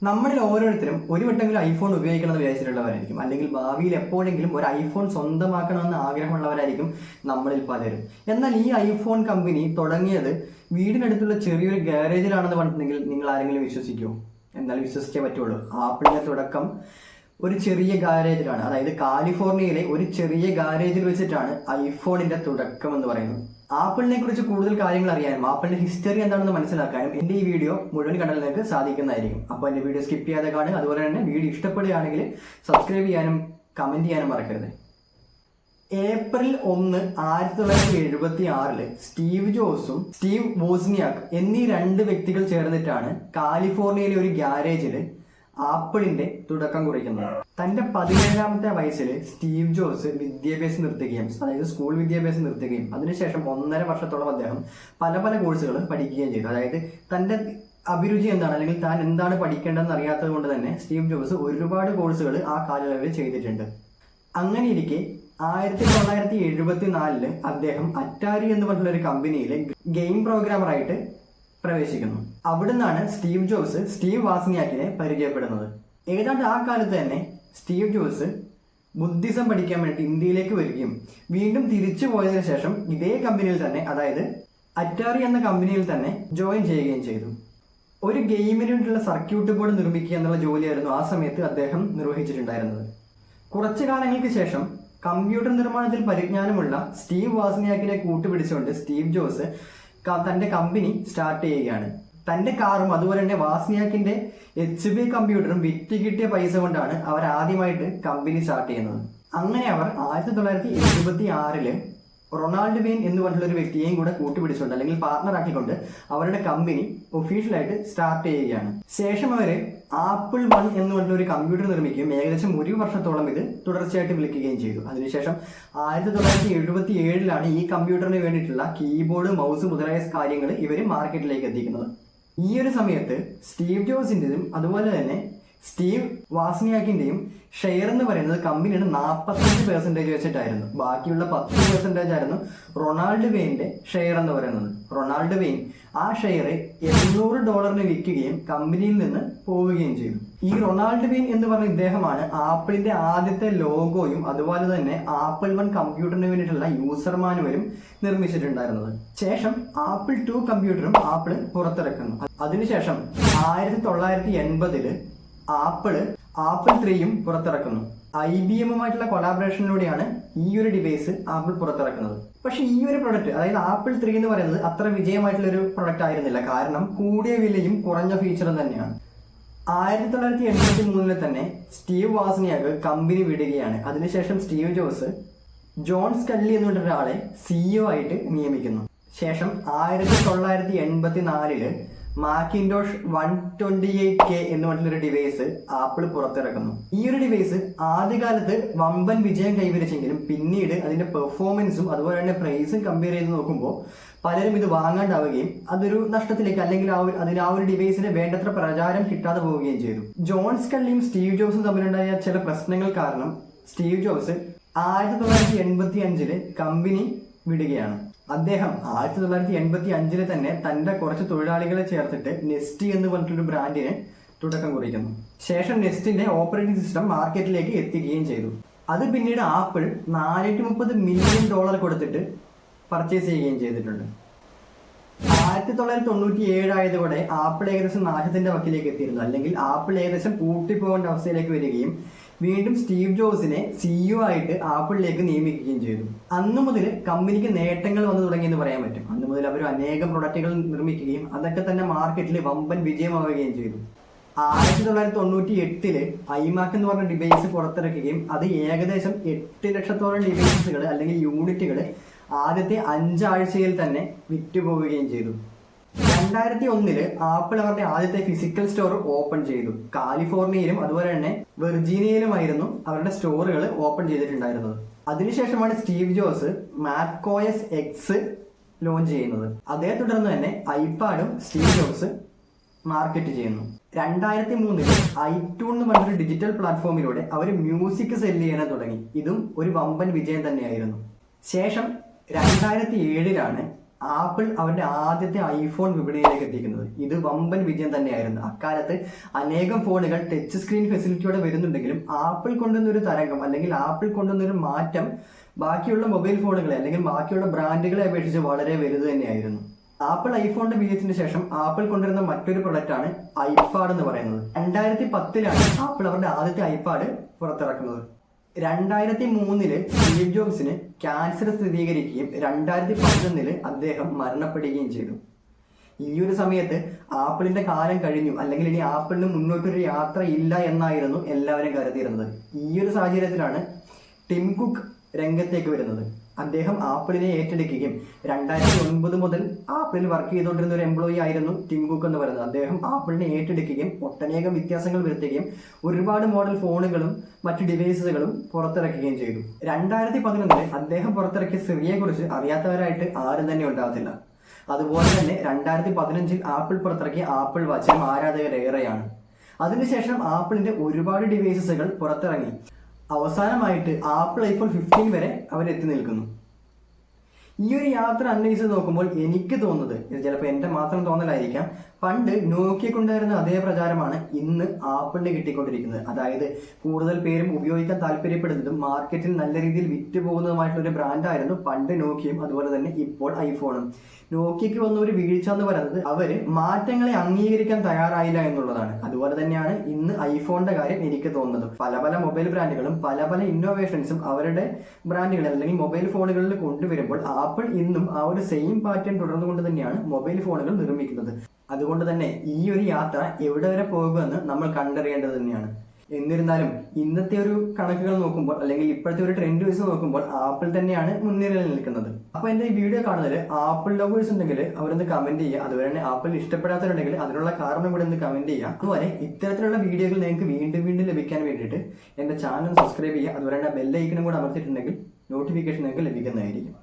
നമ്മളിൽ ഓരോരുത്തരും ഒരു വട്ടെങ്കിലും ഐഫോൺ ഉപയോഗിക്കണമെന്ന് വിചാരിച്ചിട്ടുള്ളവരായിരിക്കും, അല്ലെങ്കിൽ ഭാവിയിൽ എപ്പോഴെങ്കിലും ഒരു ഐഫോൺ സ്വന്തമാക്കണമെന്ന് ആഗ്രഹമുള്ളവരായിരിക്കും നമ്മളിൽ പലരും. എന്നാൽ ഈ ഐഫോൺ കമ്പനി തുടങ്ങിയത് വീടിനടുത്തുള്ള ചെറിയൊരു ഗാരേജിലാണെന്ന് പറഞ്ഞിട്ടുണ്ടെങ്കിൽ നിങ്ങൾ ആരെങ്കിലും വിശ്വസിക്കുമോ? എന്നാൽ വിശ്വസിച്ചേ പറ്റുള്ളൂ. ആപ്പിളിന്റെ തുടക്കം ഒരു ചെറിയ ഗാരേജിലാണ്, അതായത് കാലിഫോർണിയയിലെ ഒരു ചെറിയ ഗാരേജിൽ വെച്ചിട്ടാണ് ഐഫോണിന്റെ തുടക്കം എന്ന് പറയുന്നത്. ആപ്പിളിനെ കുറിച്ച് കൂടുതൽ കാര്യങ്ങൾ അറിയാനും ആപ്പിളിന്റെ ഹിസ്റ്ററി എന്താണെന്ന് മനസ്സിലാക്കാനും എൻ്റെ ഈ വീഡിയോ മുഴുവൻ കണ്ടാൽ നിങ്ങൾക്ക് സാധിക്കുന്നതായിരിക്കും. അപ്പോൾ എൻ്റെ വീഡിയോ സ്കിപ്പ് ചെയ്യാതെ കാണുക. അതുപോലെ തന്നെ വീഡിയോ ഇഷ്ടപ്പെടുകയാണെങ്കിൽ സബ്സ്ക്രൈബ് ചെയ്യാനും കമന്റ് ചെയ്യാനും മറക്കരുത്. ഏപ്രിൽ 1, 1976 സ്റ്റീവ് ജോസും സ്റ്റീവ് വോസ്നിയാക്ക് എന്നീ രണ്ട് വ്യക്തികൾ ചേർന്നിട്ടാണ് കാലിഫോർണിയയിലെ ഒരു ഗ്യാരേജിൽ ആപ്പിളിന്റെ തുടക്കം കുറിക്കുന്നത്. തന്റെ 17ാമത്തെ വയസ്സിൽ സ്റ്റീവ് ജോസ് വിദ്യാഭ്യാസം നിർത്തുകയും, അതായത് സ്കൂൾ വിദ്യാഭ്യാസം നിർത്തുകയും അതിനുശേഷം 1.5 വർഷത്തോളം അദ്ദേഹം പല പല കോഴ്സുകൾ പഠിക്കുകയും ചെയ്തു. അതായത് തന്റെ അഭിരുചി എന്താണ്, അല്ലെങ്കിൽ താൻ എന്താണ് പഠിക്കേണ്ടതെന്ന് അറിയാത്തത് കൊണ്ട് തന്നെ സ്റ്റീവ് ജോസ് ഒരുപാട് കോഴ്സുകൾ ആ കാലയളവിൽ ചെയ്തിട്ടുണ്ട്. അങ്ങനെ ഇരിക്കെ 1974 അദ്ദേഹം അറ്റാരി എന്ന് പറഞ്ഞുള്ള ഒരു കമ്പനിയിലെ ഗെയിം പ്രോഗ്രാമറായിട്ട് പ്രവേശിക്കുന്നു. അവിടുന്നാണ് സ്റ്റീവ് ജോസ് സ്റ്റീവ് വാസ്നിയാക്കിനെ പരിചയപ്പെടുന്നത്. ഏതാണ്ട് ആ കാലത്ത് തന്നെ സ്റ്റീവ് ജോസ് ബുദ്ധിസം പഠിക്കാൻ വേണ്ടി ഇന്ത്യയിലേക്ക് വരികയും വീണ്ടും തിരിച്ചു പോയതിനു ശേഷം ഇതേ കമ്പനിയിൽ തന്നെ, അതായത് അറ്റാറി എന്ന കമ്പനിയിൽ തന്നെ ജോയിൻ ചെയ്യുകയും ചെയ്തു. ഒരു ഗെയിമിന് വേണ്ടിയുള്ള സർക്യൂട്ട് ബോർഡ് നിർമ്മിക്കുക എന്നുള്ള ജോലിയായിരുന്നു ആ സമയത്ത് അദ്ദേഹം നിർവഹിച്ചിട്ടുണ്ടായിരുന്നത്. കുറച്ചു കാലങ്ങൾക്ക് ശേഷം കമ്പ്യൂട്ടർ നിർമ്മാണത്തിൽ പരിജ്ഞാനമുള്ള സ്റ്റീവ് വാസ്നിയാക്കിനെ കൂട്ടുപിടിച്ചുകൊണ്ട് സ്റ്റീവ് ജോസ് തന്റെ കമ്പനി സ്റ്റാർട്ട് ചെയ്യുകയാണ്. തന്റെ കാറും അതുപോലെ തന്നെ വാസ്നിയാക്കിന്റെ HP കമ്പ്യൂട്ടറും വിറ്റ് കിട്ടിയ പൈസ കൊണ്ടാണ് അവർ ആദ്യമായിട്ട് കമ്പനി സ്റ്റാർട്ട് ചെയ്യുന്നത്. അങ്ങനെ അവർ 1976 റൊണാൾഡ് വെയിൻ എന്ന് പറഞ്ഞിട്ടുള്ള ഒരു വ്യക്തിയെയും കൂടെ കൂട്ടുപിടിച്ചുകൊണ്ട്, അല്ലെങ്കിൽ പാർട്ണർ ആക്കിക്കൊണ്ട് അവരുടെ കമ്പനി ഒഫീഷ്യലായിട്ട് സ്റ്റാർട്ട് ചെയ്യുകയാണ്. ശേഷം അവർ ആപ്പിൾ 1 എന്ന് പറഞ്ഞിട്ടുള്ള ഒരു കമ്പ്യൂട്ടർ നിർമ്മിക്കുകയും ഏകദേശം 1 വർഷത്തോളം ഇത് തുടർച്ചയായിട്ട് വിൽക്കുകയും ചെയ്തു. അതിനുശേഷം 1977 ഈ കമ്പ്യൂട്ടറിന് വേണ്ടിയിട്ടുള്ള കീബോർഡ്, മൗസ് മുതലായ കാര്യങ്ങൾ ഇവർ മാർക്കറ്റിലേക്ക് എത്തിക്കുന്നത്. ഈ ഒരു സമയത്ത് സ്റ്റീവ് ജോസിൻ്റെതും അതുപോലെ തന്നെ സ്റ്റീവ് വാസ്നിയാക്കിന്റെയും ഷെയർ എന്ന് പറയുന്നത് കമ്പനിയുടെ 45% വെച്ചിട്ടായിരുന്നു. ബാക്കിയുള്ള 10% ആയിരുന്നു റൊണാൾഡ് വെയിന്റെ ഷെയർ എന്ന് പറയുന്നത്. റൊണാൾഡ് വെയിൻ ആ ഷെയർ $800 വിൽക്കുകയും കമ്പനിയിൽ നിന്ന് പോവുകയും ചെയ്തു. ഈ റൊണാൾഡ് വെയിൻ എന്ന് പറഞ്ഞ ഇദ്ദേഹമാണ് ആപ്പിളിന്റെ ആദ്യത്തെ ലോഗോയും അതുപോലെ തന്നെ ആപ്പിൾ 1 കമ്പ്യൂട്ടറിന് വേണ്ടിയിട്ടുള്ള യൂസർ മാനുവലും നിർമ്മിച്ചിട്ടുണ്ടായിരുന്നത്. ശേഷം ആപ്പിൾ 2 കമ്പ്യൂട്ടറും ആപ്പിൾ പുറത്തിറക്കുന്നു. അതിനുശേഷം 1980 ആപ്പിൾ 3യും പുറത്തിറക്കുന്നു. IBM-ഉമായിട്ടുള്ള കൊളാബറേഷനിലൂടെയാണ് ഈ ഒരു ഡിവൈസ് ആപ്പിൾ പുറത്തിറക്കുന്നത്. പക്ഷെ ഈ ഒരു പ്രൊഡക്റ്റ്, അതായത് ആപ്പിൾ 3 എന്ന് പറയുന്നത് അത്ര വിജയമായിട്ടുള്ള ഒരു പ്രൊഡക്റ്റ് ആയിരുന്നില്ല. കാരണം കൂടിയ വിലയും കുറഞ്ഞ ഫീച്ചറും തന്നെയാണ്. 1983 തന്നെ സ്റ്റീവ് വാസ്നിയാക്ക് കമ്പനി വിടുകയാണ്. അതിനുശേഷം സ്റ്റീവ് ജോസ് ജോൺ സ്കല്ലി എന്ന് പറഞ്ഞ ഒരാളെ CEO ആയിട്ട് നിയമിക്കുന്നു. ശേഷം 1984 മാക്കിൻടോഷ് 128K എന്ന് പറഞ്ഞൊരു ഡിവൈസ് ആപ്പിൾ പുറത്തിറക്കുന്നു. ഈ ഒരു ഡിവൈസ് ആദ്യകാലത്ത് വമ്പൻ വിജയം കൈവരിച്ചെങ്കിലും പിന്നീട് അതിന്റെ പെർഫോമൻസും അതുപോലെ തന്നെ പ്രൈസും കമ്പയർ ചെയ്ത് നോക്കുമ്പോൾ പലരും ഇത് വാങ്ങാണ്ടാവുകയും അതൊരു നഷ്ടത്തിലേക്ക്, അല്ലെങ്കിൽ ആ ഒരു ഡിവൈസിന് വേണ്ടത്ര പ്രചാരം കിട്ടാതെ പോവുകയും ചെയ്തു. ജോൺ സ്കള്ളിയും സ്റ്റീവ് ജോസും തമ്മിലുണ്ടായ ചില പ്രശ്നങ്ങൾ കാരണം സ്റ്റീവ് ജോസ് 1985 കമ്പനി വിടുകയാണ്. അദ്ദേഹം 1985 തന്നെ തന്റെ കുറച്ച് തൊഴിലാളികളെ ചേർത്തിട്ട് നെസ്റ്റ് എന്ന് പറഞ്ഞിട്ടൊരു ബ്രാൻഡിന് തുടക്കം കുറിക്കുന്നു. ശേഷം നെസ്റ്റിന്റെ ഓപ്പറേറ്റിംഗ് സിസ്റ്റം മാർക്കറ്റിലേക്ക് എത്തിക്കുകയും ചെയ്തു. അത് പിന്നീട് ആപ്പിൾ $430 മില്യൺ കൊടുത്തിട്ട് പർച്ചേസ് ചെയ്യുകയും ചെയ്തിട്ടുണ്ട്. 1997 ആയതോടെ ആപ്പിൾ ഏകദേശം നാശത്തിന്റെ വക്കിലേക്ക് എത്തിയിരുന്നു, അല്ലെങ്കിൽ ആപ്പിൾ ഏകദേശം പൂട്ടിപ്പോകേണ്ട അവസ്ഥയിലേക്ക് വരികയും വീണ്ടും സ്റ്റീവ് ജോസിനെ CEO ആയിട്ട് ആപ്പിളിലേക്ക് നിയമിക്കുകയും ചെയ്തു. അന്നു മുതൽ കമ്പനിക്ക് നേട്ടങ്ങൾ വന്നു തുടങ്ങിയെന്ന് പറയാൻ പറ്റും. അന്നു മുതൽ അവർ അനേകം പ്രൊഡക്റ്റുകൾ നിർമ്മിക്കുകയും അതൊക്കെ തന്നെ മാർക്കറ്റിൽ വമ്പൻ വിജയമാവുകയും ചെയ്തു. 1998 iMac എന്ന് പറഞ്ഞ ഡിവൈസ് പുറത്തിറക്കുകയും അത് ഏകദേശം 8 ലക്ഷത്തോളം ഡിവൈസുകൾ അല്ലെങ്കിൽ യൂണിറ്റുകൾ ആദ്യത്തെ 5 ആഴ്ചയിൽ തന്നെ വിറ്റുപോവുകയും ചെയ്തു. 2001 ആപ്പിൾ അവരുടെ ആദ്യത്തെ ഫിസിക്കൽ സ്റ്റോർ ഓപ്പൺ ചെയ്തു. കാലിഫോർണിയയിലും അതുപോലെ തന്നെ വെർജീനിയയിലുമായിരുന്നു അവരുടെ സ്റ്റോറുകൾ ഓപ്പൺ ചെയ്തിട്ടുണ്ടായിരുന്നത്. അതിനുശേഷമാണ് സ്റ്റീവ് ജോസ് മാക്കോയസ് X ലോഞ്ച് ചെയ്യുന്നത്. അതേ തുടർന്ന് തന്നെ ഐപാഡും സ്റ്റീവ് ജോസ് മാർക്കറ്റ് ചെയ്യുന്നു. 2003 iTunes എന്ന് പറഞ്ഞൊരു ഡിജിറ്റൽ പ്ലാറ്റ്ഫോമിലൂടെ അവർ മ്യൂസിക് സെല്ല് ചെയ്യാൻ തുടങ്ങി. ഇതും ഒരു വമ്പൻ വിജയം തന്നെയായിരുന്നു. ശേഷം 2007 ആപ്പിൾ അവരുടെ ആദ്യത്തെ ഐഫോൺ വിപണിയിലേക്ക് എത്തിക്കുന്നത്. ഇത് വമ്പൻ വിജയം തന്നെയായിരുന്നു. അക്കാലത്ത് അനേകം ഫോണുകൾ ടച്ച് സ്ക്രീൻ ഫെസിലിറ്റിയോടെ വരുന്നുണ്ടെങ്കിലും ആപ്പിൾ കൊണ്ടുവന്നൊരു തരംഗം അല്ലെങ്കിൽ ആപ്പിൾ കൊണ്ടുവന്നൊരു മാറ്റം ബാക്കിയുള്ള മൊബൈൽ ഫോണുകളെ അല്ലെങ്കിൽ ബാക്കിയുള്ള ബ്രാൻഡുകളെ അപേക്ഷിച്ച് വളരെ വലുത് തന്നെയായിരുന്നു. ആപ്പിൾ ഐഫോണിന്റെ വിജയത്തിന് ശേഷം ആപ്പിൾ കൊണ്ടുവരുന്ന മറ്റൊരു പ്രൊഡക്റ്റാണ് ഐപാഡ് എന്ന് പറയുന്നത്. 2010 ആപ്പിൾ അവരുടെ ആദ്യത്തെ ഐപാഡ് പുറത്തിറക്കുന്നത്. 2003 സ്റ്റീവ് ജോബ്സിന് ക്യാൻസർ സ്ഥിരീകരിക്കുകയും 2011 അദ്ദേഹം മരണപ്പെടുകയും ചെയ്തു. ഈ ഒരു സമയത്ത് ആപ്പിളിന്റെ കാലം കഴിഞ്ഞു, അല്ലെങ്കിൽ ഇനി ആപ്പിളിന് മുന്നോട്ടൊരു യാത്ര ഇല്ല എന്നായിരുന്നു എല്ലാവരും കരുതിയിരുന്നത്. ഈ ഒരു സാഹചര്യത്തിലാണ് ടിം കുക്ക് രംഗത്തേക്ക് വരുന്നത്. അദ്ദേഹം ആപ്പിളിനെ ഏറ്റെടുക്കുകയും 2009 മുതൽ ആപ്പിളിൽ വർക്ക് ചെയ്തുകൊണ്ടിരുന്ന ഒരു എംപ്ലോയി ആയിരുന്നു ടിം കുക്ക് എന്ന് പറയുന്നത്. അദ്ദേഹം ആപ്പിളിനെ ഏറ്റെടുക്കുകയും ഒട്ടനേകം വ്യത്യാസങ്ങൾ വരുത്തുകയും ഒരുപാട് മോഡൽ ഫോണുകളും മറ്റു ഡിവൈസുകളും പുറത്തിറക്കുകയും ചെയ്തു. 2011 അദ്ദേഹം പുറത്തിറക്കിയ സിറിയെ കുറിച്ച് അറിയാത്തവരായിട്ട് ആരും തന്നെ ഉണ്ടാകത്തില്ല. അതുപോലെ തന്നെ 2015 ആപ്പിൾ പുറത്തിറക്കിയ ആപ്പിൾ വാച്ചിനും ആരാധകർ ഏറെയാണ്. അതിനുശേഷം ആപ്പിളിന്റെ ഒരുപാട് ഡിവൈസസുകൾ പുറത്തിറങ്ങി. അവസാനമായിട്ട് ആപ്പിൾ ഐഫോൺ 15 വരെ അവരെത്തി നിൽക്കുന്നു. ഈ ഒരു യാത്ര അന്വേഷിച്ച് നോക്കുമ്പോൾ എനിക്ക് തോന്നുന്നത്, ഇത് ചിലപ്പോൾ എൻ്റെ മാത്രം തോന്നലായിരിക്കാം, പണ്ട് നോക്കിയക്കുണ്ടായിരുന്ന അതേ പ്രചാരമാണ് ഇന്ന് ആപ്പിളിന് കിട്ടിക്കൊണ്ടിരിക്കുന്നത്. അതായത് കൂടുതൽ പേരും ഉപയോഗിക്കാൻ താല്പര്യപ്പെടുന്നതും മാർക്കറ്റിൽ നല്ല രീതിയിൽ വിറ്റ് പോകുന്നതുമായിട്ടുള്ള ഒരു ബ്രാൻഡായിരുന്നു പണ്ട് നോക്കിയും അതുപോലെ തന്നെ ഇപ്പോൾ ഐഫോണും. നോക്കിയക്ക് വന്ന ഒരു വീഴ്ച എന്ന് പറയുന്നത് അവര് മാറ്റങ്ങളെ അംഗീകരിക്കാൻ തയ്യാറായില്ല എന്നുള്ളതാണ്. അതുപോലെ തന്നെയാണ് ഇന്ന് ഐഫോണിന്റെ കാര്യം എനിക്ക് തോന്നുന്നത്. പല പല മൊബൈൽ ബ്രാൻഡുകളും പല പല ഇന്നോവേഷൻസും അവരുടെ ബ്രാൻഡുകളിൽ അല്ലെങ്കിൽ മൊബൈൽ ഫോണുകളിൽ കൊണ്ടുവരുമ്പോൾ ആപ്പിൾ ഇന്നും ആ ഒരു സെയിം പാറ്റേൺ തുടർന്നുകൊണ്ട് തന്നെയാണ് മൊബൈൽ ഫോണുകൾ നിർമ്മിക്കുന്നത്. അതുകൊണ്ട് തന്നെ ഈ ഒരു യാത്ര എവിടെ വരെ പോകുമെന്ന് നമ്മൾ കണ്ടറിയേണ്ടത് തന്നെയാണ്. എന്നിരുന്നാലും ഇന്നത്തെ ഒരു കണക്കുകൾ നോക്കുമ്പോൾ അല്ലെങ്കിൽ ഇപ്പോഴത്തെ ഒരു ട്രെൻഡ് വെച്ച് നോക്കുമ്പോൾ ആപ്പിൾ തന്നെയാണ് മുൻനിരയിൽ നിൽക്കുന്നത്. അപ്പോൾ എൻ്റെ ഈ വീഡിയോ കാണുന്നതിൽ ആപ്പിൾ ലവേഴ്സ് ഉണ്ടെങ്കിൽ അവരൊന്ന് കമന്റ് ചെയ്യുക. അതുപോലെ തന്നെ ആപ്പിൾ ഇഷ്ടപ്പെടാത്തവരുണ്ടെങ്കിൽ അതിനുള്ള കാരണം കൂടെ ഒന്ന് കമന്റ് ചെയ്യുക. അതുപോലെ ഇത്തരത്തിലുള്ള വീഡിയോകൾ നിങ്ങൾക്ക് വീണ്ടും വീണ്ടും ലഭിക്കാൻ വേണ്ടിയിട്ട് എൻ്റെ ചാനൽ സബ്സ്ക്രൈബ് ചെയ്യുക. അതുപോലെ തന്നെ ബെല്ലൈക്കനും കൂടെ അമർത്തിയിട്ടുണ്ടെങ്കിൽ നോട്ടിഫിക്കേഷൻ നിങ്ങൾക്ക് ലഭിക്കുന്നതായിരിക്കും.